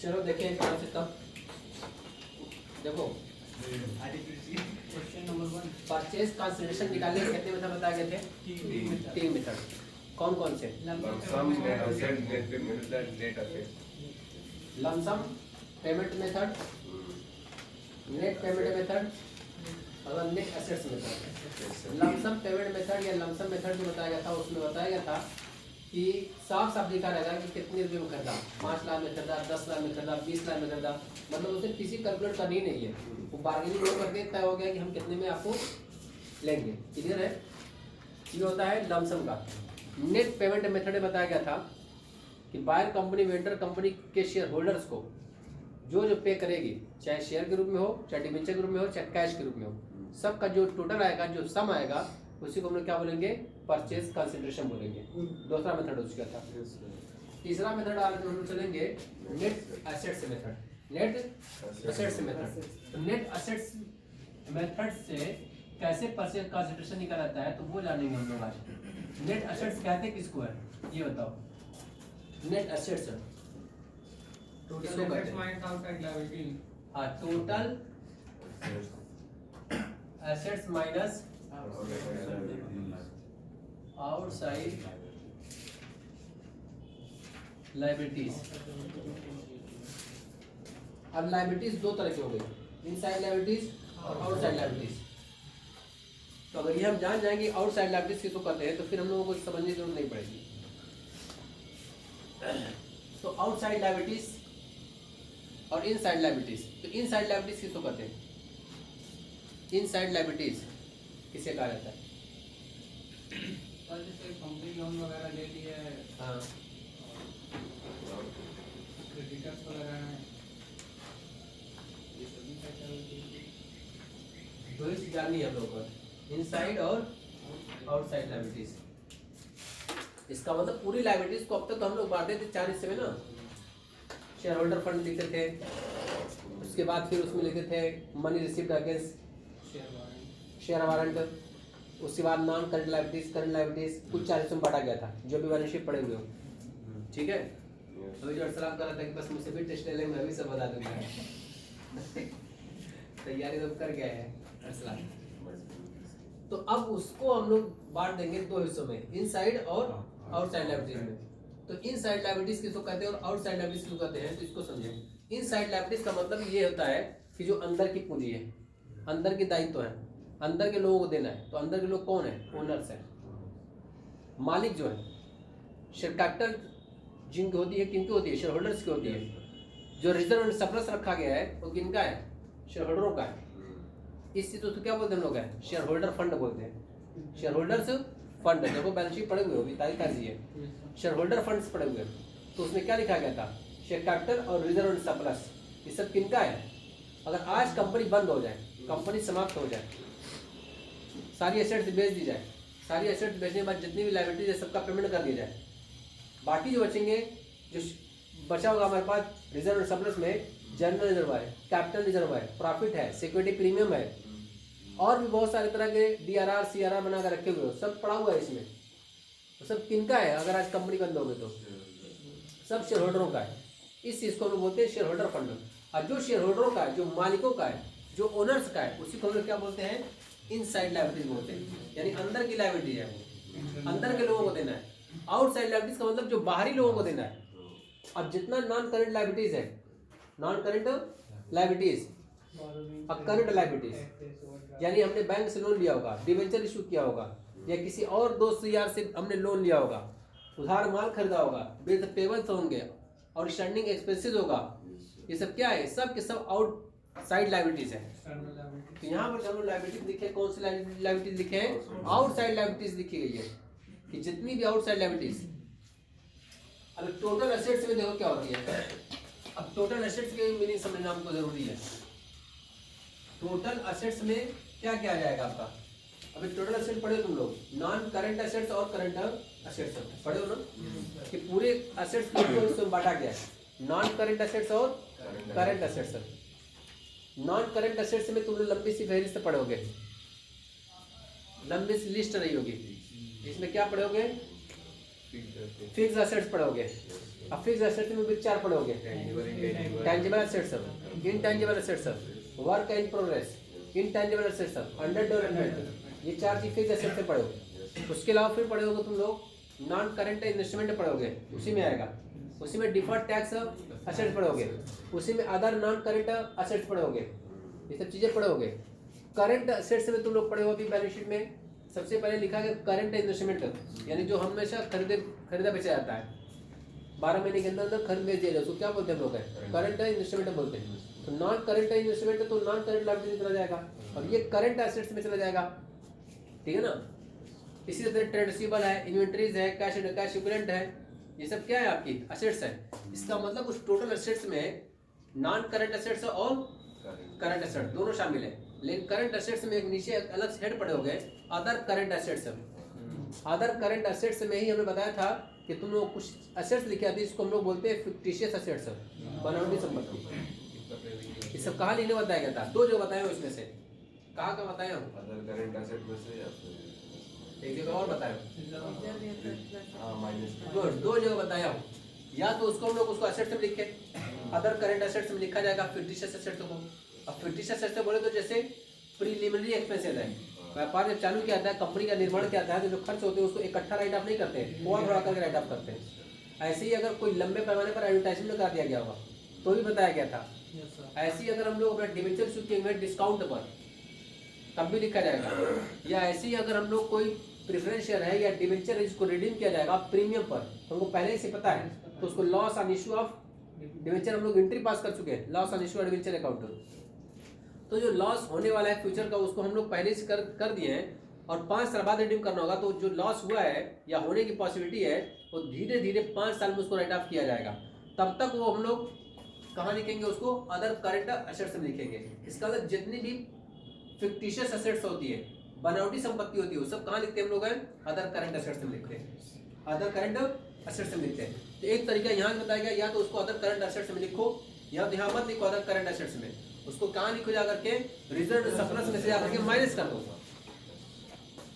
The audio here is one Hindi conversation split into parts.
चलो देखें एक तरह से तब देखो क्वेश्चन नंबर 1 परचेज कंसिडरेशन निकालने के कितने मेथड बताए गए थे? 3 मेथड। कौन कौन से? Lump sum net lump sum payment method, net payment method और net assets method. Lump sum payment method या लमसम मेथड जो बताया गया था उसमें बताया गया था कि साफ साफ लिखा रहेगा कि कितने रुपये में खरीदा, 5 लाख में खरीदा, 10 लाख में खरीदा, 20 लाख में खरीदा, मतलब उसे किसी कैलकुलेट करनी नहीं है, वो बार्गेनिंग करके तय हो गया कि हम कितने में आपको लेंगे। क्लियर है? ये होता है लमसम का। नेट पेमेंट मेथड में बताया गया था कि बायर कंपनी वेंडर कंपनी के शेयर होल्डर्स को जो पे करेगी, चाहे शेयर के रूप में हो, चाहे डिबेंचर के रूप में हो, चाहे कैश के रूप में हो, सबका जो टोटल आएगा, जो सम आएगा, उसी को हम लोग क्या बोलेंगे? परचेज कंसिडरेशन बोलेंगे। दूसरा मेथड उसका था। तीसरा मेथड आज हम लोग चलेंगे net assets method. Net assets method. Net assets method से कैसे परचेज कंसिडरेशन निकाला जाता है तो वो जानेंगे हम लोग आज। नेट एसेट्स कहते किसको है ये बताओ? Net assets total assets minus outside liability. हाँ, total assets minus outside liabilities. अब लायबिलिटीज दो तरह की हो गई, इनसाइड लायबिलिटीज और आउटसाइड लायबिलिटीज। तो अगर ये हम जान जाएंगे आउटसाइड लायबिलिटीज किसको कहते हैं तो फिर हम लोगों को समझने की जरूरत नहीं पड़ेगी। तो आउटसाइड लायबिलिटीज और इनसाइड लायबिलिटीज। तो इनसाइड लायबिलिटीज किसको कहते हैं? इनसाइड लायबिलिटीज किसे कहा जाता है? और जैसे कंपनी लोन वगैरह ले ली है, हाँ, क्रेडिटर्स वगैरह हैं, ये सभी का दो ही चीज जाननी है हम लोगों को, इनसाइड और आउटसाइड लायबिलिटीज। इसका मतलब पूरी लायबिलिटीज को अब तक तो हम लोग बांटते थे 4 हिस्से में ना। शेयर होल्डर फंड लिखते थे, उसके बाद फिर उसमें लिखते थे money received against share warrant, उसके बाद non current liabilities, current liabilities, कुछ 4 हिस्सों में बांटा गया था जो भी बैलेंस शीट पड़े हुए हो। ठीक है? अभी जो सलाम कर रहा था कि बस मुझसे भी टेस्ट ले लेंगे, मैं भी सब बता दूंगा। तैयारी तो कर गया है अरसलान। तो अब उसको हम लोग बांट देंगे 2 हिस्सों में, इनसाइड और आउटसाइड लायबिलिटीज में। तो इनसाइड लायबिलिटीज किसको कहते हैं और आउटसाइड लायबिलिटीज किसको कहते हैं तो इसको समझें। इनसाइड लायबिलिटीज का मतलब ये होता है कि जो अंदर की पूंजी है, अंदर के दायित्व है, अंदर के लोगों को देना है। तो अंदर के लोग कौन है? ओनर्स है, मालिक जो है। शेयर कैपिटल जिनकी होती है, किनकी होती है? शेयर होल्डर्स की होती है। जो रिजर्व एंड सरप्लस रखा गया है वो किनका है? शेयर होल्डरों का है। इस चीज को क्या बोलते हैं हम लोग? है शेयर होल्डर फंड बोलते हैं। शेयर होल्डर्स फंड, देखो बैलेंस शीट पड़े हुए होगी, तारीख काजी है, शेयर होल्डर फंड्स पड़े हुए। तो उसमें क्या लिखा गया था? शेयर कैपिटल और रिजर्व एंड सरप्लस, ये सब किनका है? अगर आज कंपनी बंद हो जाए, कंपनी समाप्त हो जाए, सारी एसेट्स बेच दी जाए, सारी एसेट्स बेचने के बाद जितनी भी लायबिलिटीज है सबका पेमेंट कर दिया जाए, बाकी जो बचेंगे, जो बचा होगा हमारे पास रिजर्व एंड सरप्लस में, जनरल रिजर्व है, कैपिटल रिजर्व है, प्रॉफिट है, सिक्योरिटी प्रीमियम है, और भी बहुत सारे तरह के DRR CRR बना कर रखे हुए हो, सब पड़ा हुआ है इसमें। तो सब किनका है? अगर आज कंपनी बंद हो गई तो सब शेयर होल्डरों का है। इस चीज़ को हम लोग बोलते हैं शेयर होल्डर फंड। और जो शेयर होल्डरों का है, जो मालिकों का है, जो ओनर्स का है, उसी को हम लोग क्या बोलते हैं? इनसाइड लायबिलिटीज बोलते हैं। यानी अंदर की लायबिलिटी है वो, अंदर के लोगों को देना है। आउटसाइड लायबिलिटीज का मतलब जो बाहरी लोगों को देना है। अब जितना नॉन करंट लायबिलिटीज है, नॉन करंट लायबिलिटीज और करंट लायबिलिटीज, यानी हमने बैंक से लोन लिया होगा, डिवेंचर इशू किया होगा, या किसी और दोस्त यार से हमने लोन लिया होगा, उधार माल खरीदा होगा, बिल पेबल्स होंगे और स्टैंडिंग एक्सपेंसेस होगा, ये सब क्या है? सब के सब आउटसाइड लायबिलिटीज है। तो यहाँ पर जब लायबिलिटीज लिखे, कौन सी लायबिलिटीज लिखे हैं? आउटसाइड लायबिलिटीज लिखी गई है कि जितनी भी आउटसाइड लायबिलिटीज। अब टोटल एसेट्स में देखो क्या होती है। अब टोटल एसेट्स के मीनिंग समझना हमको जरूरी है। टोटल एसेट्स में क्या क्या आ जाएगा आपका? अभी टोटल एसेट पढ़े तुम लोग, नॉन करंट एसेट्स और करंट एसेट्स पढ़े हो ना, कि पूरे एसेट्स को इसमें बांटा गया है, नॉन करंट एसेट्स और current assets. Non current assets में तुम लोग लंबी सी फहरिस्त पढ़ोगे, लंबी सी लिस्ट रही होगी। इसमें क्या पढ़ोगे? फिक्स एसेट्स पढ़ोगे, अब फिक्स एसेट्स में भी 4 पड़े होंगे, tangible assets, intangible assets, work in progress, intangible assets, under development, ये 4 चीज फिक्स एसेट्स में पड़े होंगे। उसके अलावा फिर पढ़े होगे तुम लोग नॉन करंट इन्वेस्टमेंट पढ़ोगे, उसी में आएगा, उसी में डिफर्ड टैक्स एसेट्स पढ़ोगे, उसी में अदर नॉन करंट एसेट्स पढ़ोगे, ये सब चीजें पढ़ोगे। करंट एसेट्स में तुम लोग पढ़े हो अभी बैलेंस शीट में सबसे पहले लिखा गया करंट इन्वेस्टमेंट, यानी जो हमेशा खरीदा बेचा जाता है, 12 महीने के अंदर खरीद बेच दिया जाए, उसको क्या बोलते हैं हम लोग, करंट इन्वेस्टमेंट बोलते हैं। तो नॉन करंट इन्वेस्टमेंट तो नॉन करंट लायबिलिटी में चला जाएगा और ये करंट एसेट्स में चला जाएगा, ठीक है ना। इसी तरह ट्रेड रिसीवेबल है, इन्वेंटरीज है, कैश एंड कैश इक्विवेलेंट है, ये सब क्या है आपकी एसेट्स है। इसका मतलब उस टोटल एसेट्स में नॉन करंट एसेट्स और करंट एसेट्स दोनों शामिल है। लेकिन करंट एसेट्स में एक नीचे अलग से हेड पड़े हो गए other current assets. Other current assets में ही हमने बताया था कि तुम लोग कुछ एसेट्स लिखे आते हैं, इसको हम लोग बोलते हैं फिक्टिशियस एसेट्स, बनावटी संपत्ति। ये सब कहाँ लिखने बताया गया था, 2 जो बताया हूँ इसमें से, कहाँ का बताया हूँ, अदर करंट एसेट में से या फिर एक जगह और बताया माइनस गुड, 2 जगह बताया हूँ। या तो उसको हम लोग उसको एसेट्स में लिखे, अदर करंट एसेट्स में लिखा जाएगा फिक्टिशियस एसेट्स को। अब फिक्टिशियस एसेट्स बोले तो जैसे प्रीलिमिनरी एक्सपेंसेस है, व्यापार जब चालू किया जाता है, कंपनी का निर्माण किया जाता है, तो जो खर्च होते हैं उसको इकट्ठा राइट ऑफ नहीं करते हैं, थोड़ा करके राइट ऑफ करते हैं। ऐसे ही अगर कोई लंबे पैमाने पर एडवर्टाइजमेंट कर दिया गया होगा तो भी बताया गया था। ऐसे ही अगर हम लोग अपना डिबेंचर इशू किए डिस्काउंट पर तब भी लिखा जाएगा। या ऐसे ही अगर हम लोग कोई प्रेफरेंस शेयर है या डिबेंचर है जिसको रिडीम किया जाएगा प्रीमियम पर, हमको पहले से पता है, तो उसको loss on issue of debenture हम लोग एंट्री पास कर चुके हैं, loss on issue of debenture account. तो जो लॉस होने वाला है फ्यूचर का उसको हम लोग पहले से कर दिए हैं और 5 साल बाद रिडीम करना होगा। तो जो लॉस हुआ है या होने की पॉसिबिलिटी है वो धीरे धीरे 5 साल में उसको राइट ऑफ किया जाएगा। तब तक वो हम लोग कहाँ लिखेंगे, उसको अदर करंट एसेट्स में लिखेंगे। इसका मतलब जितनी भी फिक्टिशियस एसेट्स होती है, बनावटी संपत्ति होती है, वो सब कहाँ लिखते हैं हम लोग, अदर करंट एसेट्स में लिखते हैं, अदर करंट एसेट्स में लिखते हैं। तो एक तरीका यहाँ बताया गया, या तो उसको अदर करंट एसेट्स में लिखो या तो यहाँ मत लिखो अदर करंट एसेट्स में, उसको कहाँ लिखो जाकर के रिजर्व सरप्लस में से जाकर के माइनस कर दो।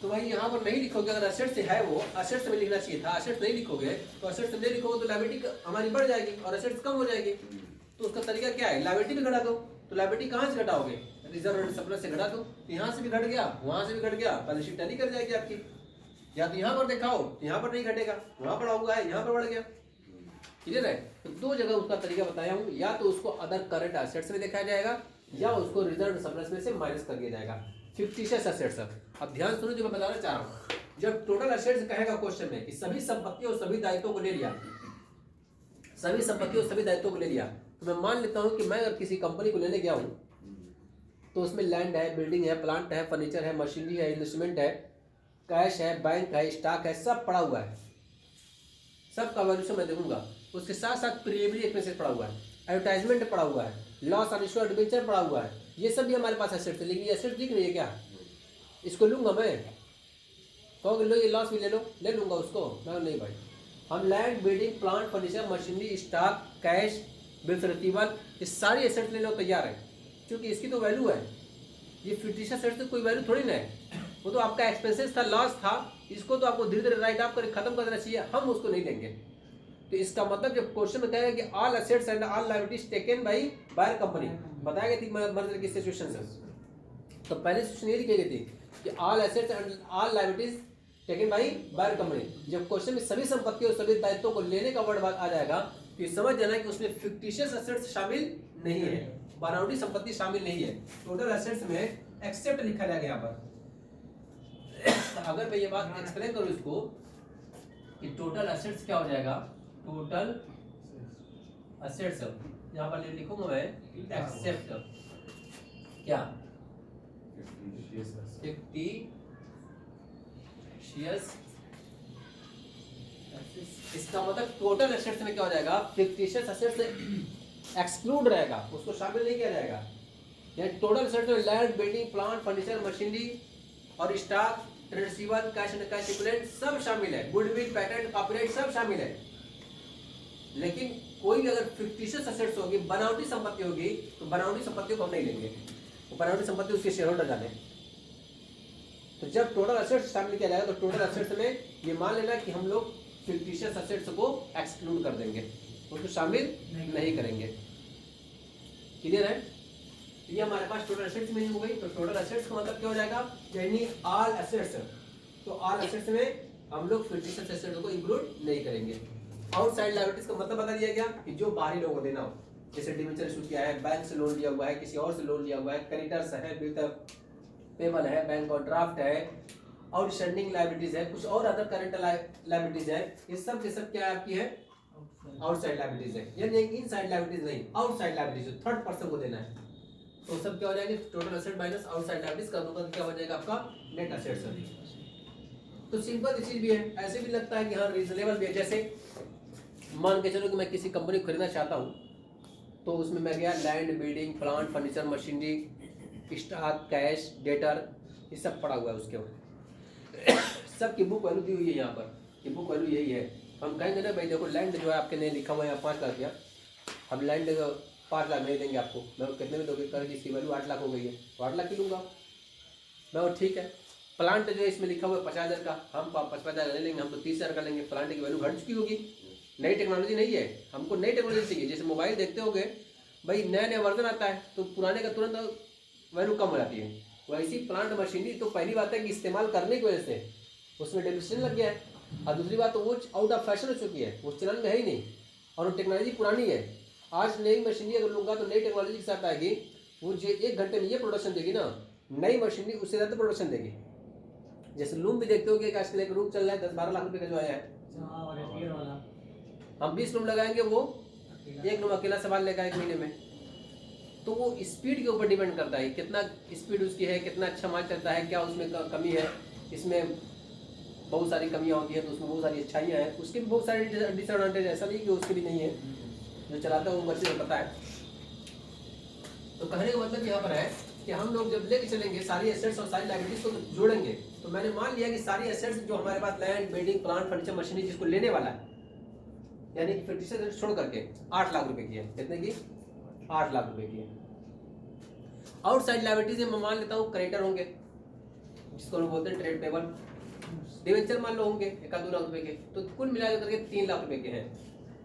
तो भाई यहाँ पर नहीं लिखोगे, अगर एसेट्स है वो एसेट्स में लिखना चाहिए था, एसेट्स नहीं लिखोगे तो एसेट्स नहीं लिखोगे तो लायबिलिटी हमारी बढ़ जाएगी और एसेट्स कम हो जाएगी। तो उसका तरीका क्या है, लायबिलिटी भी घटा दो। तो लायबिलिटी कहाँ से घटाओगे, रिजर्व एंड सरप्लस से घटा दो। तो यहाँ से भी घट गया, वहाँ से भी घट गया, बैलेंस शीट टैली कर जाएगी आपकी। या तो यहाँ पर दिखाओ, यहाँ पर नहीं घटेगा, वहाँ पर हुआ है, यहाँ पर बढ़ गया, क्लियर है। तो 2 जगह उसका तरीका बताया हूँ, या तो उसको अदर करंट एसेट्स में देखा जाएगा या उसको रिजर्व सरप्लस में से माइनस कर दिया जाएगा। फिक्टिशियस एसेट्स, अब ध्यान सुनो जो मैं बताना चाह रहा हूँ। जब टोटल एसेट्स कहेगा क्वेश्चन में कि सभी संपत्ति और सभी दायित्वों को ले लिया, सभी संपत्ति और सभी दायित्वों को ले लिया, तो मैं मान लेता हूँ कि मैं अगर किसी कंपनी को लेने गया हूँ तो उसमें लैंड है, बिल्डिंग है, प्लांट है, फर्नीचर है, मशीनरी है, इन्वेस्टमेंट है, कैश है, बैंक है, स्टॉक है, सब पड़ा हुआ है, सबका वैल्यूएशन मैं देखूंगा। उसके साथ साथ प्रीलिमिनरी एक्सपेंसेस पड़ा हुआ है, एडवर्टाइजमेंट पड़ा हुआ है, loss on issue of debenture पड़ा हुआ है, ये सब भी हमारे पास एसेट्स है। लेकिन ये एसेट्स दिख रही है क्या, इसको लूंगा मैं, कहोगे लो ये लॉस भी ले लो, ले लूंगा उसको, मैं नहीं भाई। हम land, building, plant, furniture, machinery, stock, cash, bills receivable, ये सारी एसेट्स लेने को तैयार है, क्योंकि इसकी तो वैल्यू है। ये फिक्टिशियस एसेट्स की कोई वैल्यू थोड़ी ना है, वो तो आपका एक्सपेंसेस था, लॉस था, इसको तो आपको धीरे धीरे राइट ऑफ करके खत्म कर देना चाहिए, हम उसको नहीं देंगे। तो इसका मतलब जब क्वेश्चन में कहेगा कि all assets and all liabilities taken by buyer company, बताया गया थी मर्जर की सिचुएशन से, तो पहले सिचुएशन ये लिखी गई थी कि all assets and all liabilities taken by buyer company. जब क्वेश्चन में सभी संपत्ति और सभी दायित्वों को लेने का वर्ड आ जाएगा तो ये समझ जाना कि उसमें फिक्टिशियस एसेट्स शामिल नहीं है, बनावटी संपत्ति शामिल नहीं है। टोटल एसेट्स में एक्सेप्ट लिखा जाएगा यहाँ पर। अगर मैं ये बात एक्सप्लेन करूँ इसको कि टोटल एसेट्स क्या हो जाएगा, टोटल एसेट्स यहाँ पर लिखूंगा मैं एक्सेप्ट क्या, फिक्टिशियस, इसका मतलब टोटल एसेट्स में क्या हो जाएगा, फिक्टिशियस एसेट्स एक्सक्लूड रहेगा, उसको शामिल नहीं किया जाएगा। यानी टोटल एसेट्स में land, building, plant, furniture, machinery और stock, trade receivable, cash and cash equivalent सब शामिल है, गुडविल, पैटेंट, कॉपीराइट सब शामिल है। लेकिन कोई भी अगर फिक्टिशियस एसेट्स होगी, बनावटी संपत्ति होगी, तो बनावटी संपत्ति को हम नहीं लेंगे, वो बनावटी संपत्ति उसके शेयर होल्डर जाने। तो जब टोटल एसेट्स शामिल किया जाएगा तो टोटल एसेट्स में ये मान लेना कि हम लोग फिक्टिशियस एसेट्स को एक्सक्लूड कर देंगे, उसको शामिल नहीं करेंगे। क्लियर है? ये हमारे पास टोटल एसेट्स मीनिंग हो गई। तो टोटल एसेट्स का मतलब क्या हो जाएगा, यानी ऑल एसेट्स। तो ऑल एसेट्स में हम लोग फिक्टिशियस एसेट्स को इंक्लूड नहीं करेंगे। आउटसाइड लायबिलिटीज का मतलब बता दिया गया कि जो बाहरी लोगों को देना हो, जैसे डिबेंचर इशू किया है, बैंक से लोन लिया हुआ है, किसी और से लोन लिया हुआ है, क्रेडिटर्स है, बिल पेबल है, बैंक और ड्राफ्ट है, आउटस्टैंडिंग लायबिलिटीज है, कुछ और अदर करंट लायबिलिटीज है, ये सब के सब क्या है आपकी है, आउटसाइड लायबिलिटीज है। यानी इनसाइड लायबिलिटीज नहीं, आउटसाइड लायबिलिटीज थर्ड पर्सन को देना है। तो सब क्या हो जाएंगे, total asset minus outside liabilities कर दूंगा तो क्या हो जाएगा आपका नेट एसेट्स। तो सिंपल चीज भी है, ऐसे भी लगता है कि हाँ रीजनेबल भी है। जैसे मान के चलो कि मैं किसी कंपनी को खरीदना चाहता हूँ, तो उसमें मैं गया land, building, plant, furniture, machinery, stock, cash, debtor, ये सब पड़ा हुआ है उसके बाद सबकी बुक वैल्यू दी हुई है यहाँ पर कि बुक वैल्यू यही है। हम कहेंगे ना भाई देखो लैंड जो है आपके नहीं लिखा हुआ है यहाँ 5 लाख रुपया, हम लैंड 5 लाख नहीं देंगे आपको, मैं कितने में दोगे, कर इसकी वैल्यू 8 लाख हो गई है तो 8 लाख की लूँगा मैं। और ठीक है, प्लांट जो है इसमें लिखा हुआ है 50,000 का, हम 55,000 ले लेंगे, हम तो 30,000 का लेंगे। प्लांट की वैल्यू घट चुकी होगी, नई टेक्नोलॉजी नहीं है, हमको नई टेक्नोलॉजी चाहिए। जैसे मोबाइल देखते होगे भाई, नया नया वर्जन आता है तो पुराने का तुरंत वैल्यू कम हो जाती है। वैसी प्लांट मशीनरी तो पहली बात है कि इस्तेमाल करने की वजह से उसमें डेप्रिसिएशन लग गया है, और दूसरी बात तो वो आउट ऑफ फैशन हो चुकी है, वो चलन में है ही नहीं, और वो टेक्नोलॉजी पुरानी है। आज नई मशीनरी अगर लूँगा तो नई टेक्नोलॉजी के साथ आएगी, वो जो 1 घंटे में ये प्रोडक्शन देगी ना, नई मशीनरी उससे ज़्यादा प्रोडक्शन देगी। जैसे लूम भी देखते हो कि आजकल एक रूम चल रहा है 10-12 लाख रुपए का जो आया है, हम 20 रूम लगाएंगे, वो 1 रूम अकेला संभाल लेगा 1 महीने में। तो वो स्पीड के ऊपर डिपेंड करता है, कितना स्पीड उसकी है, कितना अच्छा माल चलता है, क्या उसमें कमी है। इसमें बहुत सारी कमियां होती है तो उसमें बहुत सारी अच्छाइयाँ हैं, उसके भी बहुत सारे डिसएडवांटेज, ऐसा नहीं कि उसके भी नहीं है, जो चलाता है वो बच्चे को पता है। तो कहने का मतलब यहाँ पर है कि हम लोग जब लेके चलेंगे सारी एसेट्स और सारी लायबिलिटीज को जोड़ेंगे, तो मैंने मान लिया कि सारी एसेट्स जो हमारे पास land, building, plant, furniture, machinery जिसको लेने वाला है, यानी कि फिक्टिशियस छोड़ करके 8 लाख रुपए की है। कितने की? 8 लाख रुपए की है। आउटसाइड लायबिलिटीज में मैं मान लेता हूँ क्रेडिटर होंगे, जिसको हम बोलते हैं ट्रेड पेबल, डिवेंचर मान लो होंगे 1-2 लाख रुपए के, तो कुल मिला करके 3 लाख रुपए के हैं।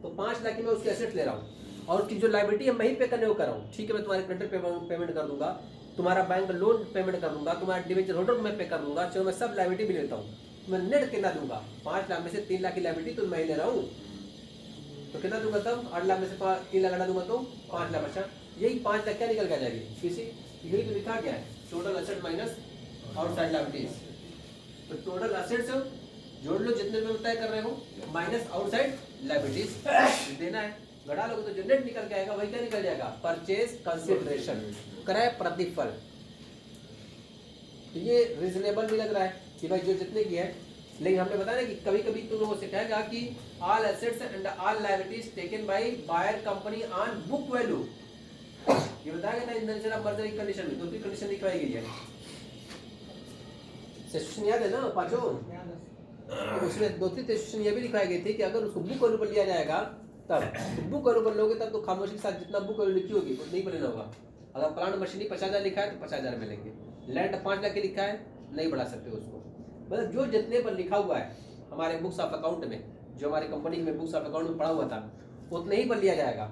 तो 5 लाख की मैं उसके एसेट ले रहा हूँ, और उसकी जो लायबिलिटी है मैं ही पे करने को कर रहा हूँ। ठीक है, मैं तुम्हारे क्रेडिटर पेमेंट कर दूंगा, तुम्हारा बैंक लोन पेमेंट कर दूंगा, तुम्हारा डिवेंचर होल्डर को मैं पे कर दूंगा, चलो मैं सब लायबिलिटी भी लेता हूँ। मैं नेट कितना दूंगा, 5 लाख में से 3 लाख की लायबिलिटी तो मैं ही ले रहा हूँ, तो कितना दूंगा तब? 8 लाख में से 3 लाख घटा दूंगा तो 5 लाख बचा। यही 5 लाख क्या निकल के आ जाएगी किसी, यही तो लिखा गया है total asset minus outside liabilities. तो टोटल एसेट्स जोड़ लो जितने में तय कर रहे हो, माइनस आउटसाइड लायबिलिटीज देना है, घटा लोगे तो जो नेट निकल के आएगा वही क्या निकल जाएगा? परचेज कंसिडरेशन, क्रय प्रतिफल। तो ये रीजनेबल भी लग रहा है कि भाई जो जितने की है, लेकिन हमने बताया ना कि कभी कभी तुम लोगों से कहेगा कि all assets and all liabilities taken by buyer company on book value, ये बताया गया था इंडेंचर ऑफ मर्जर की कंडीशन में, दूसरी कंडीशन लिखवाई गई है। सेक्शन याद है ना पांचों? तो उसमें दूसरी सेक्शन ये भी लिखवाई गई थी कि अगर उसको बुक वैल्यू पर लिया जाएगा तब, तो बुक वैल्यू पर लोगे तब तो खामोशी के साथ जितना बुक वैल्यू लिखी होगी वो नहीं लेना होगा। अगर प्लांट मशीनरी 50,000 लिखा है तो 50,000 में लेंगे, लैंड 5 लाख की लिखा है नहीं बढ़ा सकते उसको। मतलब जो जितने पर लिखा हुआ है हमारे बुक्स ऑफ अकाउंट में, जो हमारी कंपनी में बुक्स ऑफ अकाउंट में पड़ा हुआ था, उतने ही पर लिया जाएगा।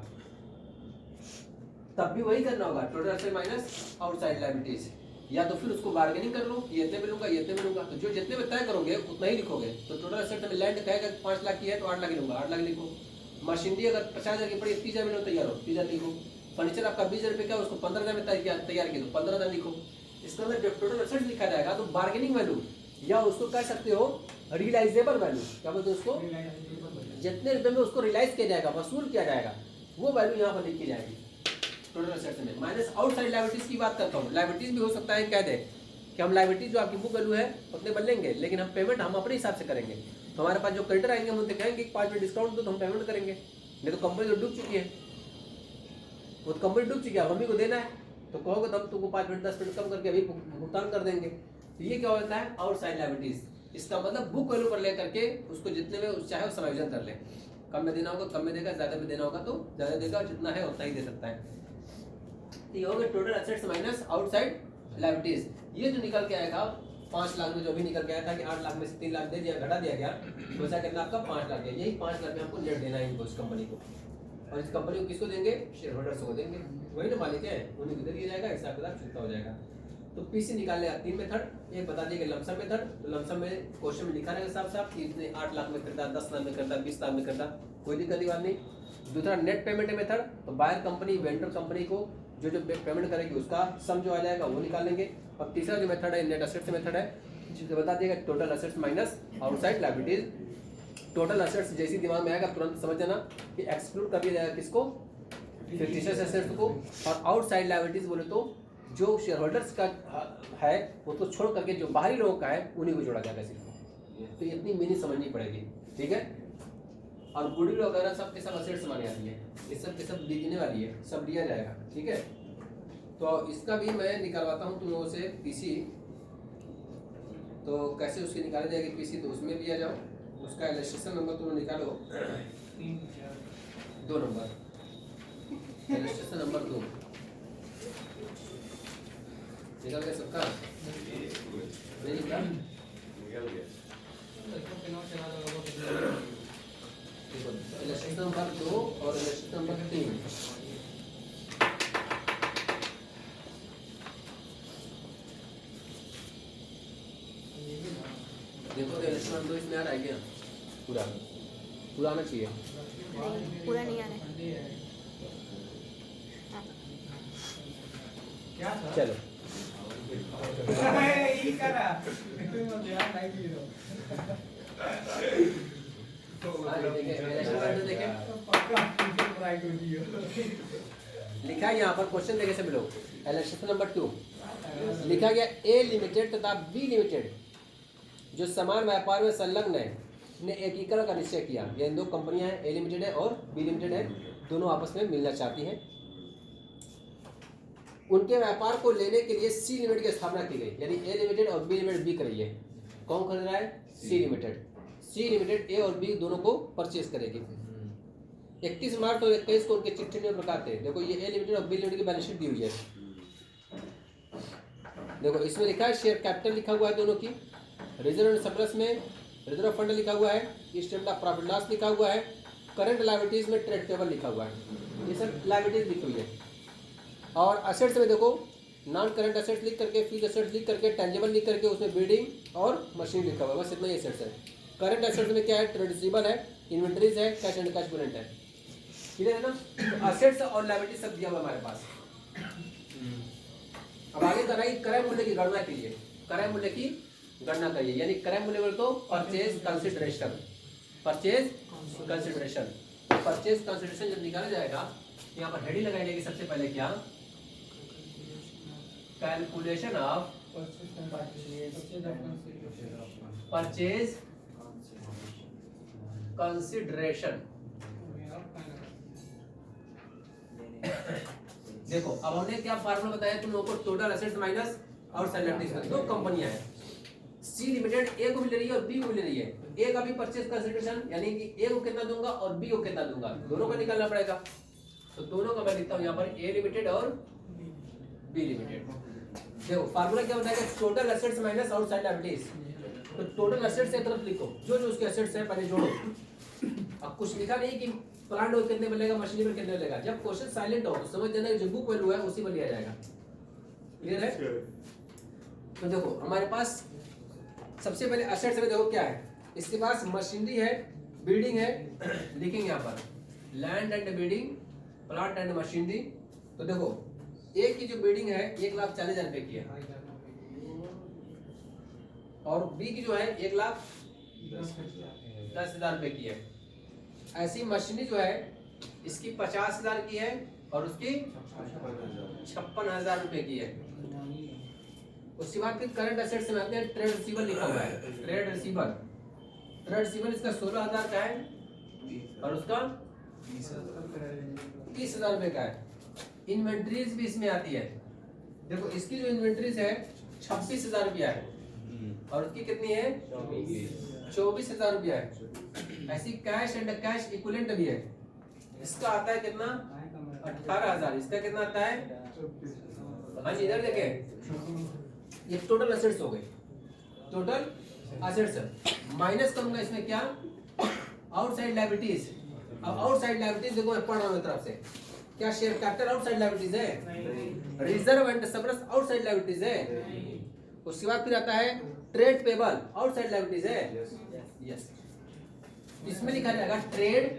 तब भी वही करना होगा, total asset minus outside liabilities, या तो फिर उसको बार्गेनिंग कर लो, ये इतने में लूंगा, ये इतने में लूंगा, तो जो जितने में तय करोगे उतना ही लिखोगे। तो टोटल एसेट में लैंड कहेगा 5 लाख की है तो 8 लाख ही लूंगा, 8 लाख लिखो। मशीनरी अगर 50,000 की पड़ी 30,000 में तैयार हो 30,000 लिखो। फर्नीचर आपका 20,000 रुपये का, उसको 15,000 में तैयार किया तो 15,000 लिखो। इसके अंदर जब टोटल एसेट लिखा जाएगा तो बार्गेनिंग वैल्यू, या उसको कह सकते हो रियलाइजेबल वैल्यू, क्या बोलते हैं उसको, जितने रुपए में उसको रियलाइज किया जाएगा, वसूल किया जाएगा, वो वैल्यू यहाँ पर लिखी जाएगी टोटल एसेट्स में। माइनस आउटसाइड लायबिलिटीज की बात करता हूँ। लायबिलिटीज भी हो सकता है कह दे कि हम लायबिलिटीज जो आपकी बुक वैल्यू है उतने बन लेंगे, लेकिन हम पेमेंट हम अपने हिसाब से करेंगे। तो हमारे पास जो क्रेडिटर आएंगे हम उनसे कहेंगे 5% डिस्काउंट दो तो हम पेमेंट करेंगे, नहीं तो कंपनी तो डूब चुकी है, वो तो कंपनी डूब चुकी है, हम ही को देना है, तो कहोगे तब तुमको 5% 10% कम करके अभी भुगतान कर देंगे। तो ये क्या होता है? Outside liabilities. इसका मतलब बुक वैल्यू पर लेकर के उसको जितने में चाहे वो समायोजन कर ले, कम में देना होगा कम में देगा, ज्यादा में देना होगा तो ज्यादा देगा, जितना है उतना ही दे सकता है। तो ये हो गया total assets minus outside liabilities. ये जो निकल के आएगा 5 लाख में जो भी निकल गया था कि 8 लाख में से 3 लाख दे दिया, घटा दिया गया, तो ऐसा कितना आपका 5 लाख गया। यही 5 लाख में आपको नेट देना है इनको, इस कंपनी को। और इस कंपनी को किसको देंगे? शेयर होल्डर्स को देंगे, वही ना मालिक है, उन्हीं को दे दिया जाएगा, हिसाब किताब चुकता हो जाएगा। तो पीसी निकालने का 3 मेथड, एक बता दिए कि लमसम मेथड, तो लमसम में क्वेश्चन में लिखा रहेगा साफ साफ कि इतने 8 लाख में करता, 10 लाख में करता, 20 लाख में करता, कोई दिक्कत की बात नहीं। दूसरा नेट पेमेंट मेथड, तो बायर कंपनी वेंडर कंपनी को जो जो पेमेंट करेगी उसका सम जो आ जाएगा वो निकालेंगे। और तीसरा जो मेथड है नेट असेट्स मेथड है, जो बता दिएगा total assets minus outside liabilities. Total assets जैसी दिमाग में आएगा तुरंत समझ जाना कि एक्सक्लूड कर दिया जाएगा किसको? फिक्टिशियस एसेट्स को। और आउटसाइड लायबिलिटीज बोले तो जो शेयर होल्डर्स का है वो तो छोड़ करके जो बाहरी लोगों का है उन्हीं को जोड़ा जाएगा सिर्फ। तो इतनी मीनिंग समझनी पड़ेगी, ठीक है। और गुडविल वगैरह सब के सब असेट्स मानी जाती है, ये सब के सब बिकने वाली है, सब लिया जाएगा, ठीक है। तो इसका भी मैं निकालवाता हूँ तुम लोगों से पीसी। तो कैसे उसकी निकाली जाएगी पीसी, तो उसमें भी आ जाओ, उसका इलस्ट्रेशन नंबर तुम निकालो 2 नंबर, इलस्ट्रेशन नंबर 2 निकल गया सबका? नहीं निकला? निकल गया। इलस्ट्रेशन नंबर 2 और इलस्ट्रेशन नंबर 3। देखो इलस्ट्रेशन नंबर 2 इसमें आ रहा है क्या? पूरा आना चाहिए। नहीं, पूरा नहीं आ रहा है। क्या था? चलो ये करा ध्यान नहीं दियो। देखें पक्का ट्राई कर दियो। लिखा है यहाँ पर, क्वेश्चन देखे सभी लोग। इलस्ट्रेशन नंबर 2 लिखा गया ए लिमिटेड तथा बी लिमिटेड जो समान व्यापार में संलग्न है ने एकीकरण का निश्चय किया। ये इन दो कंपनियां हैं, ए लिमिटेड है और बी लिमिटेड है, दोनों आपस में मिलना चाहती हैं। उनके व्यापार को लेने के लिए सी लिमिटेड की स्थापना की गई, यानी ए लिमिटेड और बी लिमिटेड बी कर रही है। कौन खरीद रहा है? सी लिमिटेड। सी लिमिटेड ए और बी दोनों को परचेज करेगी। 31 मार्च और 21 को उनके चिट्ठी में प्रकार थे। देखो ये ए लिमिटेड और बी लिमिटेड की बैलेंस शीट दी हुई है। देखो इसमें लिखा है शेयर कैपिटल लिखा हुआ है दोनों की, रिजर्व एंड सरप्लस में रिजर्व फंड लिखा हुआ है, स्टेटमेंट ऑफ प्रॉफिट लॉस लिखा हुआ है, करंट लायबिलिटीज में ट्रेड पेबल लिखा हुआ है, ये सब लायबिलिटीज लिखी हुई है। और असेट्स में देखो नॉन करंट असेट्स लिख करके, फिक्स्ड असेट्स लिख करके, टेंजिबल लिख करके, उसमें बिल्डिंग और मशीन लिखा हुआ है, बस इतना ही असेट्स है। करंट असेट्स में क्या है? ट्रेड रिसीवेबल है, इन्वेंटरीज है, कैश एंड कैश इक्विवेलेंट है, क्लियर है ना। तो असेट्स और लायबिलिटी सब दिया हुआ हमारे पास। अब आगे करना है क्रय मूल्य की गणना कीजिए, क्रय मूल्य की गणना करिए, यानी क्रय मूल्य बोले तो purchase consideration, purchase consideration. Purchase consideration जब निकाला जाएगा, यहाँ पर हेडिंग लगाई जाएगी सबसे पहले क्या? Calculation of purchase consideration. देखो अब हमने क्या फार्मूला बताया तुम लोगों को? Total assets minus outside liabilities. दो कंपनियां हैं, सी लिमिटेड ए को भी ले रही है और बी को भी ले रही है। ए का भी परचेज कंसिडरेशन, यानी कि ए को कितना दूंगा और बी को कितना दूंगा, दोनों को निकालना पड़ेगा। तो दोनों का मैं लिखता हूं यहाँ पर ए लिमिटेड और बी लिमिटेड। देखो फार्मूला क्या बताएगा? Total assets minus outside liabilities. तो टोटल एसेट्स एक तरफ लिखो, जो जो उसके एसेट्स है पहले जोड़ो। अब कुछ लिखा नहीं कि प्लांट और कितने मिलेगा, मशीनरी पर कितने मिलेगा। जब क्वेश्चन साइलेंट हो तो समझ जाना जो बुक वैल्यू है उसी पर लिया जाएगा, क्लियर है। तो देखो हमारे पास सबसे पहले एसेट्स में देखो क्या है, इसके पास मशीनरी है, बिल्डिंग है, लिखेंगे यहाँ पर land and building, plant and machinery. तो देखो एक की जो बिल्डिंग है 1,40,000 रुपए की है, और बी की जो है 1,10,000 रुपए की है। ऐसी मशीनरी जो है इसकी 50,000 की है और उसकी 56,000 रुपए की है। उसके बाद फिर करंट एसेट्स में आते हैं, ट्रेड रिसीवेबल लिखा हुआ है, ट्रेड रिसीवेबल। ट्रेड रिसीवेबल इसका 16,000 का है और उसका 30,000 रुपए का है। इन्वेंट्रीज भी इसमें आती है। देखो इसकी जो इन्वेंट्रीज है 26,000 रुपया है और उसकी कितनी है? 24,000 रुपया है। ऐसी कैश एंड कैश इक्विवेलेंट भी है, इसका आता है कितना? 18,000। इसका कितना आता है? हाँ जी इधर देखें, ये टोटल एसेट्स हो गए। टोटल असेट्स माइनस करूंगा इसमें क्या आउटसाइड लायबिलिटीज। अब आउटसाइड लायबिलिटीज देखो मैं पढ़ रहा हूं तरफ से क्या शेयर कैपिटल आउटसाइड लायबिलिटीज है, reserve and surplus outside liabilities है। उसके बाद फिर आता है ट्रेड पेबल आउटसाइड लायबिलिटीज है। यस इसमें लिखा जाएगा ट्रेड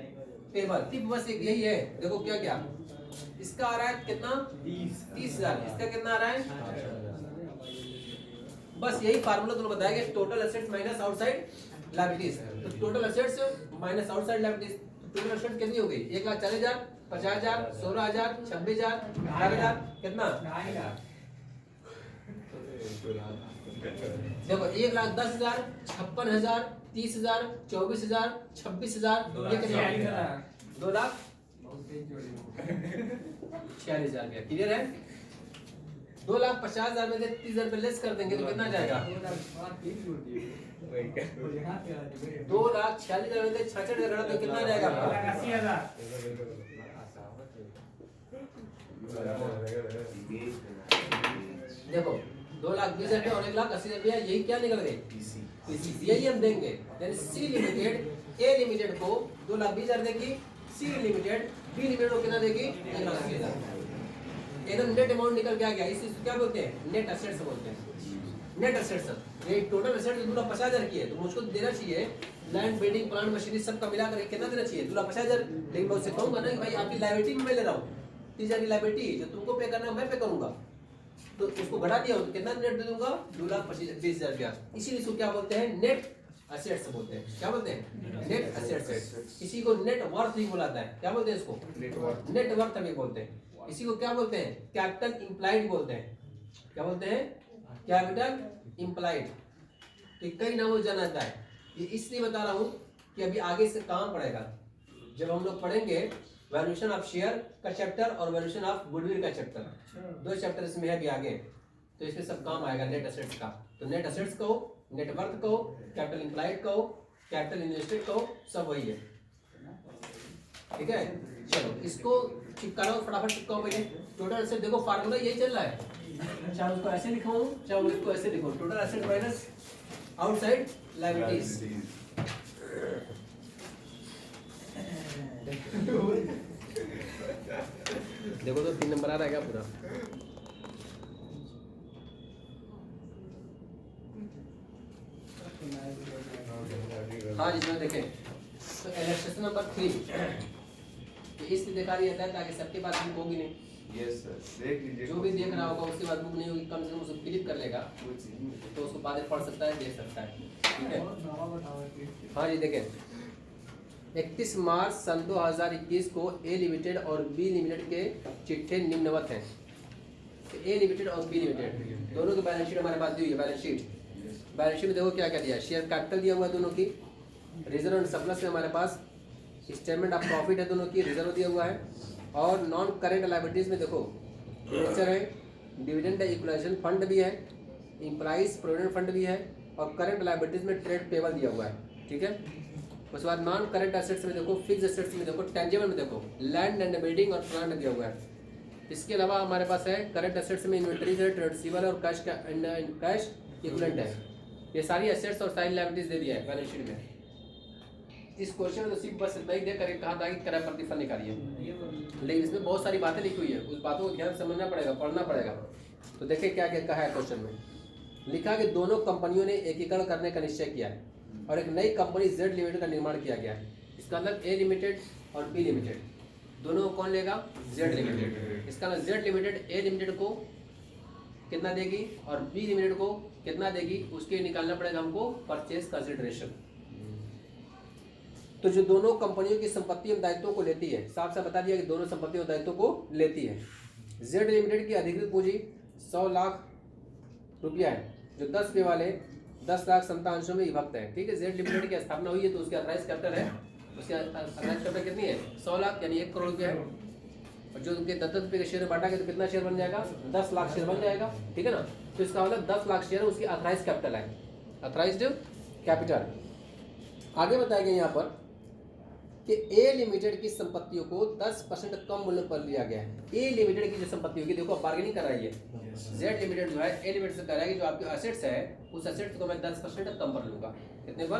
पेबल, टिप बस एक यही है। देखो क्या क्या इसका आ रहा है कितना 30,000, इसका कितना आ रहा है, बस यही फार्मूला तुमने बताया कि total assets minus outside liabilities. तो total assets minus outside liabilities, total assets कितनी हो गई 1,40,000, 50,000, 16,000, 26,000, 18,000 कितना देखो 1,10,000, 56,000, 30,000, 24,000, 26,000 ये कितना 2,46,000 रुपया। क्लियर है? 2,50,000 में से 30,000 रुपये लेस कर देंगे तो कितना जाएगा 2,46,000 में से 66,000 तो कितना जाएगा देखो 2,20,000 और 1,80,000 रुपया यही क्या निकल गए यही हम देंगे। यानी सी लिमिटेड ए लिमिटेड को 2,20,000 देगी, सी लिमिटेड बी लिमिटेड को कितना देगी 1,80,000। एकदम नेट अमाउंट निकल के आ गया। इसी क्या बोलते हैं नेट एसेट्स बोलते हैं। नेट एसेट्स ये टोटल एसेट्स 2,50,000 की है तो मुझको देना चाहिए लैंड बिल्डिंग प्लांट मशीनरी सब का मिलाकर कितना देना चाहिए 2,50,000। लेकिन मैं उससे कहूंगा ना कि भाई आपकी लायबिलिटी में मैं ले रहा हूँ 30,000 की लायबिलिटी जो तुमको पे करना है मैं पे करूंगा तो उसको बढ़ा दिया तो कितना नेट दे दूंगा 2,20,000 रुपया। इसीलिए इसको क्या बोलते हैं नेट एसेट्स बोलते हैं। क्या बोलते हैं नेट एसेट्स। किसी को नेट वर्थ भी बुलाता है। क्या बोलते हैं इसको नेट वर्थ भी बोलते हैं। इसी को क्या बोलते हैं कैपिटल इंप्लाइड बोलते हैं। क्या बोलते हैं कैपिटल इंप्लाइड। तो कई नामों से जाना जाता है। ये इसलिए बता रहा हूं कि अभी आगे से काम पड़ेगा जब हम लोग पढ़ेंगे वैल्यूएशन ऑफ शेयर का चैप्टर और वैल्यूएशन ऑफ गुडविल का चैप्टर, 2 चैप्टर इसमें है अभी आगे। तो इसमें सब काम आएगा नेट एसेट्स का। तो नेट एसेट्स कहो, नेट वर्थ कहो, कैपिटल इंप्लाइड कहो, कैपिटल इन्वेस्टेड कहो, सब वही है। ठीक है चलो इसको चिपका लो फटाफट चिपकाओ पहले। टोटल एसेट देखो फार्मूला यही चल रहा है, चाहे उसको ऐसे लिखो चाहे उसको ऐसे लिखो। Total asset minus outside liabilities. देखो तो 3 नंबर आ रहा है क्या पूरा। हाँ जिसमें देखें तो इलस्ट्रेशन नंबर 3 इसलिए देखा रही जाता है ताकि सबके पास बुक होगी नहीं। यस सर देख लीजिए जो भी देख रहा होगा उसके बाद बुक नहीं होगी कम से कम उसको क्लिक कर लेगा तो उसको बाद में पढ़ सकता है देख सकता है। ठीक है हाँ जी देखें 31 मार्च सन 2021 को ए लिमिटेड और बी लिमिटेड के चिट्ठे निम्नवत हैं। ए लिमिटेड और बी लिमिटेड दोनों की बैलेंस शीट हमारे पास दी हुई है। बैलेंस शीट में देखो क्या क्या दिया। शेयर कैपिटल दिया हुआ है दोनों की, रिजर्व एंड सरप्लस में हमारे पास स्टेटमेंट ऑफ प्रॉफिट है दोनों की, रिजर्व दिया हुआ है। और नॉन करेंट लायबिलिटीज में देखो डिबेंचर है, डिविडेंड इक्वलाइजेशन फंड भी है, एम्प्लॉइज प्रोविडेंट फंड भी है और करंट लायबिलिटीज में ट्रेड पेबल दिया हुआ है। ठीक है उसके बाद नॉन करंट एसेट्स में देखो, फिक्स एसेट्स में देखो, टेंजिबल में देखो लैंड एंड बिल्डिंग और प्लांट दिया हुआ है। इसके अलावा हमारे पास है करंट एसेट्स में इन्वेंटरीज है, ट्रेड रिसीवेबल और कैश इक्विवेलेंट है। ये सारी एसेट्स और सारी लायबिलिटीज दे दिया है बैलेंस शीट में। इस क्वेश्चन में तो सिर्फ बस इतना ही देख कर कहा था कि क्रय प्रतिफल निकालिए, लेकिन इसमें बहुत सारी बातें लिखी हुई है, उस बातों को ध्यान समझना पड़ेगा, पढ़ना पड़ेगा। तो देखिए क्या क्या कहा है क्वेश्चन में। लिखा कि दोनों कंपनियों ने एकीकरण करने का निश्चय किया है और एक नई कंपनी जेड लिमिटेड का निर्माण किया गया है। इसका मतलब ए लिमिटेड और बी लिमिटेड दोनों को कौन लेगा जेड लिमिटेड। इसका मतलब जेड लिमिटेड ए लिमिटेड को कितना देगी और बी लिमिटेड को कितना देगी उसके निकालना पड़ेगा हमको परचेज कंसिडरेशन। तो जो दोनों कंपनियों की संपत्ति एवं दायित्वों को लेती है, साफ साफ बता दिया कि दोनों संपत्ति और दायित्वों को लेती है। जेड लिमिटेड की अधिकृत पूंजी 100 लाख रुपया है जो 10 रुपये वाले 10 लाख 57 अंशों में विभक्त है। ठीक है जेड लिमिटेड की स्थापना हुई है तो उसकी अथराइज कैपिटल है, उसकी अथराइज कैपिटल कितनी है 100 लाख यानी 1 करोड़ रुपया है। और जो उनके 10 रुपये के शेयर में बांटा गया तो कितना शेयर बन जाएगा 10 लाख शेयर बन जाएगा। ठीक है ना। तो इसका मतलब 10 लाख शेयर उसकी अथराइज कैपिटल है, अथराइज्ड कैपिटल। आगे बताया गया यहाँ पर कि ए लिमिटेड की संपत्तियों को 10% कम मूल्य पर लिया गया है। ए लिमिटेड की जो संपत्ति होगी, देखो बार्गेनिंग कर रही है, जेड लिमिटेड जो है ए लिमिटेड से कर रहा है कि जो आपके असेट्स है उस असेट्स को मैं 10% कम पर लूंगा। कितने पर?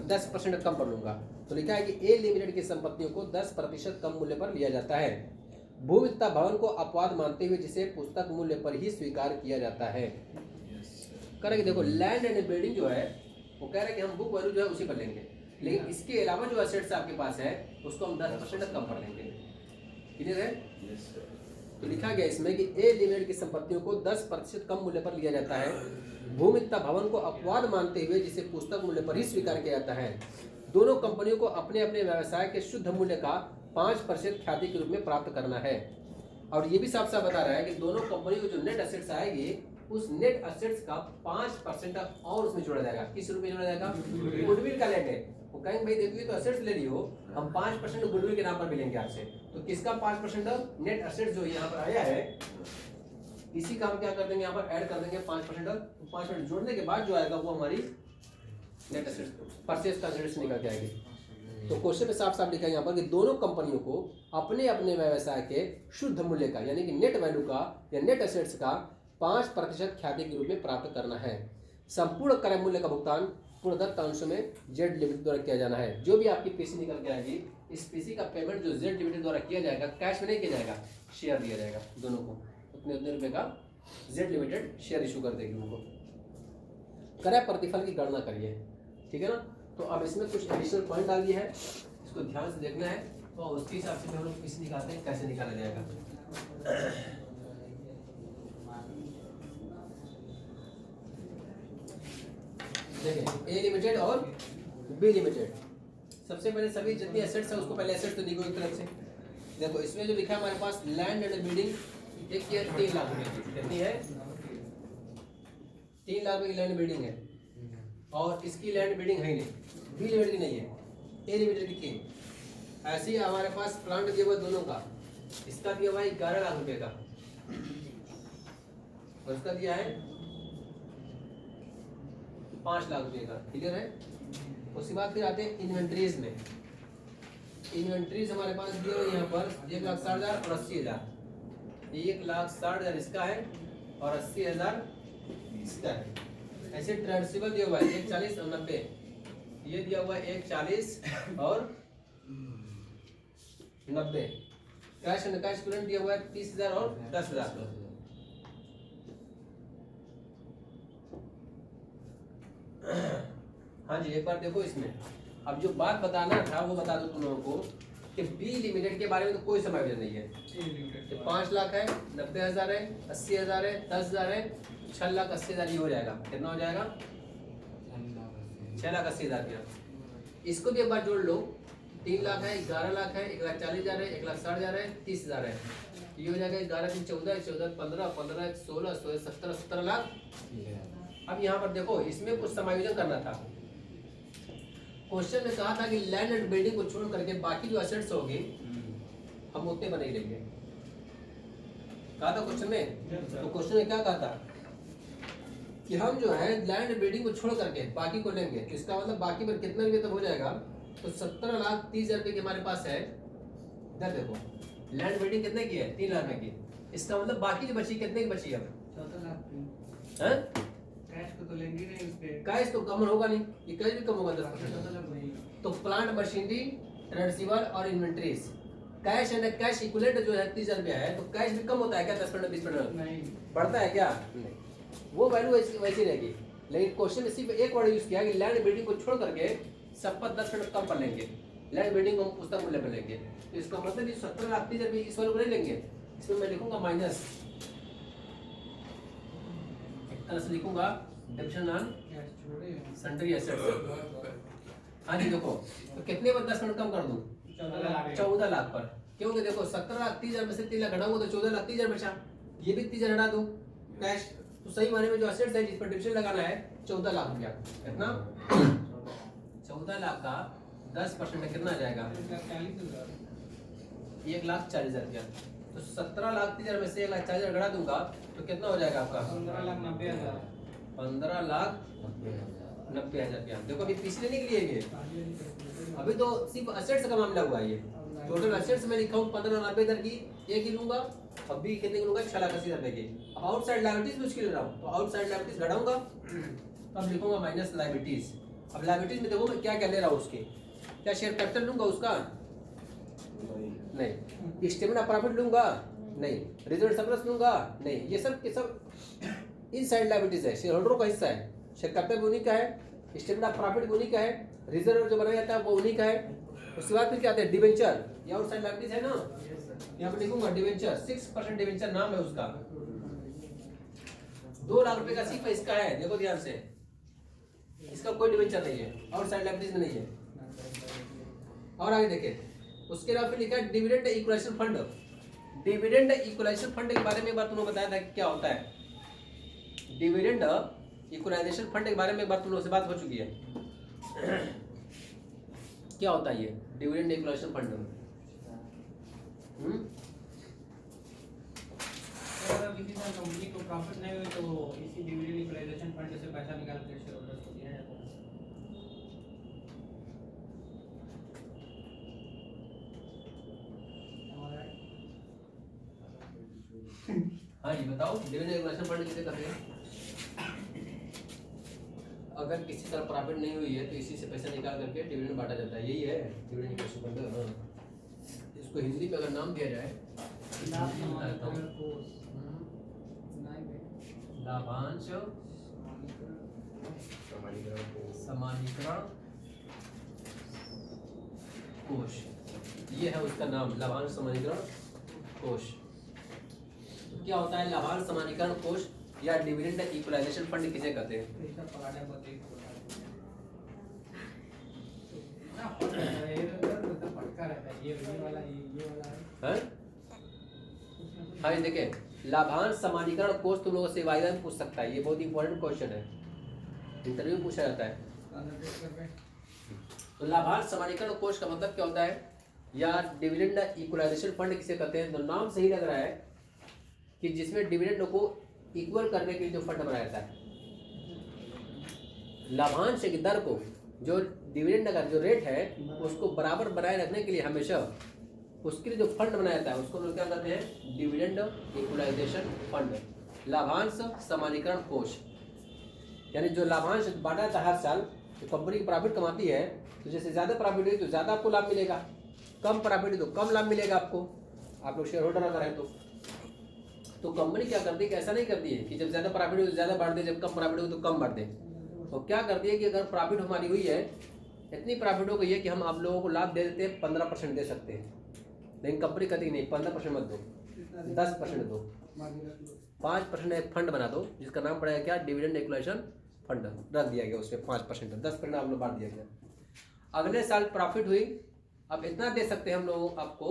10% कम पर लूंगा। तो लिखा है कि ए लिमिटेड की संपत्तियों को 10% कम मूल्य पर लिया जाता है। भूमिकता भवन को अपवाद मानते हुए जिसे पुस्तक मूल्य पर ही स्वीकार किया जाता है। करेंगे देखो लैंड एंड बिल्डिंग जो है वो कह रहे हैं कि हम बुक वैल्यू जो है उसी पर लेंगे, लेकिन इसके अलावा जो असेट्स आपके पास है उसको हम 10% कम कर लेंगे। क्लियर है? तो लिखा गया इसमें कि ए लिमिटेड की संपत्तियों को 10% कम मूल्य पर लिया जाता है। भूमिकता भवन को अपवाद मानते हुए जिसे पुस्तक मूल्य पर ही स्वीकार किया जाता है। दोनों कंपनियों को अपने अपने व्यवसाय के शुद्ध मूल्य का 5% ख्याति के रूप में प्राप्त करना है। और ये भी साफ साफ बता रहा है कि दोनों कंपनियों को जो नेट असेट्स आएगी उस नेट असेट्स का 5% और उसमें जोड़ा जाएगा। किस रूप में जोड़ा जाएगा? गुडविल का नेट है। वो कहेंगे भाई देखिए तो असेट्स ले लियो, हम 5% गुडविल के नाम पर भी लेंगे आपसे। तो किसका 5%? नेट असेट्स जो यहाँ पर आया है इसी का हम क्या कर देंगे, यहाँ पर ऐड कर देंगे 5%। 5% जोड़ने के बाद जो आएगा वो हमारी नेट असेट्स परचेज कंसिडरेशन निकल के आएगी। तो क्वेश्चन में साफ साफ लिखा है यहाँ पर कि दोनों कंपनियों को अपने अपने व्यवसाय के शुद्ध मूल्य का यानी कि नेट वैल्यू का या नेट एसेट्स का 5% ख्याति के रूप में प्राप्त करना है। संपूर्ण क्रय मूल्य का भुगतान पूर्णदत्त अंशों में जेड लिमिटेड द्वारा किया जाना है। जो भी आपकी पीसी निकल के आएगी इस पीसी का पेमेंट जो जेड लिमिटेड द्वारा किया जाएगा, कैश में नहीं किया जाएगा, शेयर दिया जाएगा दोनों को। उतने रुपये का जेड लिमिटेड शेयर इशू कर देगी उनको। क्रय प्रतिफल की गणना करिए, ठीक है ना। तो अब इसमें कुछ एडिशनल पॉइंट डाल दिया है, इसको ध्यान से देखना है और उसके हिसाब से हम लोग पीसी निकालते हैं कैसे निकाला जाएगा। देखिए ए लिमिटेड और बी लिमिटेड। सबसे पहले सभी जितनी एसेट्स है उसको पहले एसेट्स तो लिखो एक तरफ से। देखो इसमें जो लिखा है हमारे पास लैंड एंड बिल्डिंग एक ये 3 लाख रुपए की कितनी है? 3 लाख रुपए की लैंड बिल्डिंग है और इसकी लैंड बिल्डिंग है ही नहीं, बी लिमिटेड की नहीं है, ए लिमिटेड की थी। ऐसे ही हमारे पास प्लांट दिया हुआ दोनों का, इसका दिया हुआ है 11 लाख रुपए का और इसका दिया है 5 लाख रुपए का। क्लियर है? उसके बाद फिर आते हैं इन्वेंट्रीज में। इन्वेंट्रीज हमारे पास दिया हुआ यहाँ पर 1,60,000 और 80,000। 1,60,000 इसका है और 80,000 इसका है। ऐसे ट्रांसिबल दिया हुआ है 1,40 और 90, ये दिया हुआ है 1,40 और 90। कैश एंड कैश इक्विवेलेंट दिया हुआ है 30,000 और 10,000। हाँ जी, एक बार देखो इसमें अब जो बात बताना था वो बता दो तुम लोगों को कि बी लिमिटेड के बारे में तो कोई समायोजन नहीं है। तो 5 लाख है, 90,000 है, 80,000 है, 10,000 है, 6,80,000 ये हो जाएगा। कितना हो जाएगा? 6,80,000 रुपया। इसको भी एक बार जोड़ लो, 3 लाख है, 11 लाख है, 1,40,000 है, 1,60,000 है, 30,000 है। ये हो जाएगा 11 3 14, 14 15, 15 16, 16 17, 17 लाख। अब यहाँ पर देखो इसमें कुछ समायोजन करना था। क्वेश्चन में कहा था कि लैंड एंड बिल्डिंग को छोड़ करके बाकी जो असेट्स होगी हम उतने पर नहीं लेंगे, कहा था क्वेश्चन में। तो क्वेश्चन में क्या कहा था कि हम जो है लैंड एंड बिल्डिंग को छोड़ करके बाकी को लेंगे। तो इसका मतलब बाकी पर कितना रुपये तक हो जाएगा? तो 17,30,000 रुपये की हमारे पास है। इधर देखो लैंड बिल्डिंग कितने की है? 3 लाख रुपए की। इसका मतलब बाकी जो बची कितने की बची? अब 14 लाख की। हैं? कैश को तो लेंगे नहीं उसके। कैश तो कम होगा नहीं, ये कैश भी कम होगा 10%। 14 लाख नहीं। तो प्लांट मशीनरी, ट्रांसीवर और inventories, cash and cash equivalent जो है 30,000 रुपया है। तो कैश भी कम होता है क्या? 10% 20% नहीं बढ़ता है क्या? नहीं, वो वैल्यू वैसी रहेगी। लेकिन क्वेश्चन में सिर्फ एक वर्ड यूज किया कि लैंड बिल्डिंग को छोड़ करके सब पर 10% कम पर लेंगे। लैंड बिल्डिंग को हम पुस्तक मूल्य पर लेंगे। तो इसका मतलब 17,30,000 रुपये इस वाले को नहीं लेंगे। इसमें मैं लिखूंगा माइनस, एक तरह से लिखूंगा डिविजन ऑन कैश छोड़े सन्ड्री एसेट्स। हाँ जी देखो, तो कितने पर 10% कम कर दूं? 14 लाख पर। क्योंकि देखो 17,30,000 में से 3 लाख घटाऊंगा तो 14,30,000 बचा। ये भी 30,000 हटा दूं कैश। तो सही माने में जो असेट्स है जिस पर डिविजन लगाना है 14 लाख रुपया। कितना? 14 लाख का 10% कितना आ जाएगा? 1,40,000 रुपया। तो 17,30,000 में से 1,40,000 घटा दूंगा तो कितना हो जाएगा आपका? 15,90,000। 15,90,000 90,000 रुपया। देखो अभी पिछले नहीं लिए ये, अभी तो सिर्फ असेट्स का मामला हुआ है ये। टोटल असेट्स में लिखा हूँ 15,90,000 की एक ही लूंगा, अभी कितने की लूंगा 6,80,000 की। अब आउटसाइड लायबिलिटीज भी उसके ले रहा हूँ, तो आउटसाइड लायबिलिटीज घटाऊंगा तब लिखूंगा माइनस लायबिलिटीज। अब लायबिलिटीज में देखो मैं क्या क्या ले रहा हूँ उसके, क्या शेयर कैपिटल लूंगा उसका, नहीं। स्टेटमेंट ऑफ प्रॉफिट लूंगा, नहीं। रिजर्व सरप्लस लूंगा, नहीं। ये सब के सब इनसाइड लायबिलिटीज है, शेयर होल्डरों का हिस्सा है। शेयर कैपिटल भी उन्हीं का है, स्टेटमेंट ऑफ प्रॉफिट भी उन्हीं का है, रिजर्व जो बनाया जाता है वो उन्हीं का है। उसके बाद फिर क्या आता है, डिवेंचर, ये आउटसाइड लायबिलिटीज है ना, यहाँ पे लिखूंगा डिवेंचर, 6% डिवेंचर नाम है उसका, 2 लाख रुपए का सिर्फ इसका है। देखो ध्यान से, इसका कोई डिवेंचर नहीं है, आउटसाइड लायबिलिटीज में नहीं है। और आगे देखें, उसके बाद फिर लिखा है dividend equalisation fund. Dividend equalisation fund के बारे में एक बार तुमने बताया था कि क्या होता है। डिविडेंड इक्वलाइजेशन फंड के बारे में एक बार तुम लोगों से बात हो चुकी है। क्या होता है ये डिविडेंड इक्वलाइजेशन फंड? अगर किसी तरह कंपनी को प्रॉफिट नहीं हुई तो इसी डिविडेंड इक्वलाइजेशन फंड से पैसा निकाल के शेयर होल्डर्स को दिया जाता है। हाँ जी बताओ, डिविडेंड इक्वलाइजेशन फंड किसे कहते हैं? अगर किसी तरह प्रॉफिट नहीं हुई है तो इसी से पैसा निकाल करके डिविडेंड बांटा जाता है, यही है डिविडेंड इक्वलाइजेशन फंड। हाँ, इसको हिंदी में अगर नाम दिया जाए, लाभांश समानीकरण कोष, ये है उसका नाम, लाभांश समानीकरण कोष। तो क्या होता है लाभांश समानीकरण कोष या डिविडेंड इक्वलाइजेशन फंड किसे कहते हैं? पैसा पकाने को देख ना फट रहता है, ये तो फटका रहता है, ये वाला ये वाला है। हाँ ये देखिए, लाभांश समानीकरण कोष तुम लोगों से वाइवा में पूछ सकता है, ये बहुत इंपॉर्टेंट क्वेश्चन है, इंटरव्यू में पूछा जाता है। तो लाभांश समानीकरण कोष का मतलब क्या होता है या डिविडेंड इक्वलाइजेशन फंड किसे कहते हैं? तो नाम सही लग रहा है कि जिसमें डिविडेंड को इक्वल करने के लिए जो फंड बनाया जाता है, लाभांश की दर को, जो डिविडेंड का जो रेट है उसको बराबर बनाए रखने के लिए हमेशा उसके लिए जो फंड बनाया जाता है उसको लोग क्या कहते हैं? डिविडेंड इक्वलाइजेशन फंड, लाभांश समानीकरण कोष। यानी जो लाभांश बांटा जाता है हर साल, जो कंपनी की प्रॉफिट कमाती है, तो जैसे ज़्यादा प्रॉफिट हुई तो ज़्यादा आपको लाभ मिलेगा, कम प्रॉफिट हुई तो कम लाभ मिलेगा आपको, आप लोग शेयर होल्डर अगर है तो कंपनी क्या करती है कि ऐसा नहीं करती है कि जब ज़्यादा प्रॉफिट हुई तो ज़्यादा बांट दे, जब कम प्रॉफिट हुई तो कम बांट दे। तो क्या करती है कि अगर प्रॉफिट हमारी हुई है, इतनी प्रॉफिट हो गई है कि हम आप लोगों को लाभ दे देते हैं, 15% दे सकते हैं, लेकिन कंपनी कहती नहीं 15% मत दो, 10% दो, 5% एक फंड बना दो जिसका नाम पड़ेगा क्या? डिविडेंड इक्वलाइजेशन फंड रख दिया गया, उसमें 5%, 10% आप लोग बांट दिया गया। अगले साल प्रॉफिट हुई, अब इतना दे सकते हैं हम लोग आपको